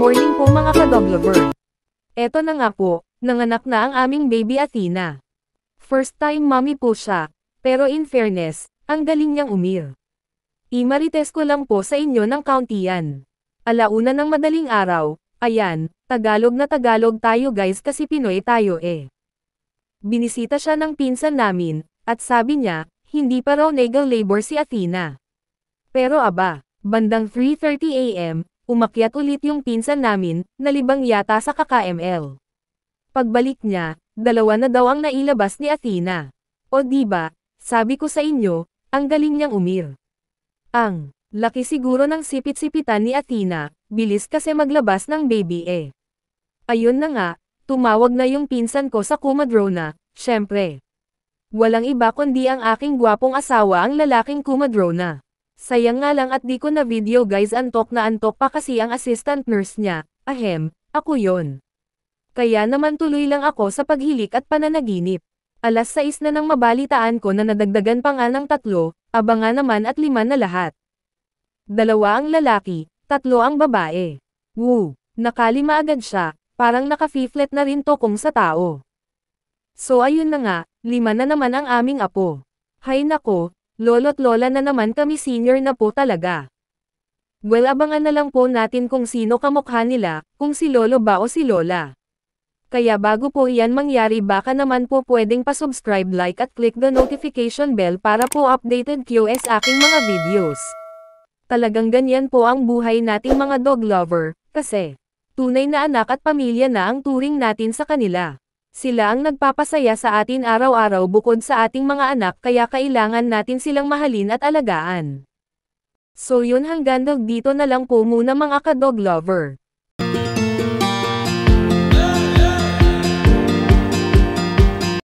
morning po mga ka-dog lover. Eto na nga po, nanganak na ang aming baby Athena. First time mommy po siya, pero in fairness, ang galing niyang umir. Imarites ko lang po sa inyo ng kauntian. Alauna ng madaling araw, ayan, Tagalog na Tagalog tayo guys kasi Pinoy tayo eh. Binisita siya ng pinsan namin, at sabi niya, hindi pa raw legal labor si Athena. Pero aba, bandang 3:30 AM, umakyat ulit yung pinsan namin, nalibang yata sa kaka-ML. Pagbalik niya, dalawa na daw ang nailabas ni Athena. O diba, sabi ko sa inyo, ang galing niyang umir. Ang laki siguro ng sipit-sipitan ni Athena, bilis kasi maglabas ng baby eh. Ayun na nga, tumawag na yung pinsan ko sa kumadrona, syempre. Walang iba kundi ang aking gwapong asawa ang lalaking kumadrona. Sayang nga lang at di ko na video guys, antok na antok pa kasi ang assistant nurse niya, ako yon. Kaya naman tuloy lang ako sa paghilik at pananaginip. 6:00 na nang mabalitaan ko na nadagdagan pa nga ng 3, abangan naman at 5 na lahat. 2 ang lalaki, 3 ang babae. Woo, nakalima agad siya, parang naka-fiflet na rin to kung sa tao. So ayun na nga, 5 na naman ang aming apo. Hay nako, lolo't lola na naman kami, senior na po talaga. Well, abangan na lang po natin kung sino kamukha nila, kung si lolo ba o si lola. Kaya bago po iyan mangyari, baka naman po pwedeng pa-subscribe, like at click the notification bell para po updated kayo sa aking mga videos. Talagang ganyan po ang buhay nating mga dog lover, kasi tunay na anak at pamilya na ang turing natin sa kanila. Sila ang nagpapasaya sa atin araw-araw bukod sa ating mga anak, kaya kailangan natin silang mahalin at alagaan. So yun, hanggang dito na lang po muna mga ka-dog lover.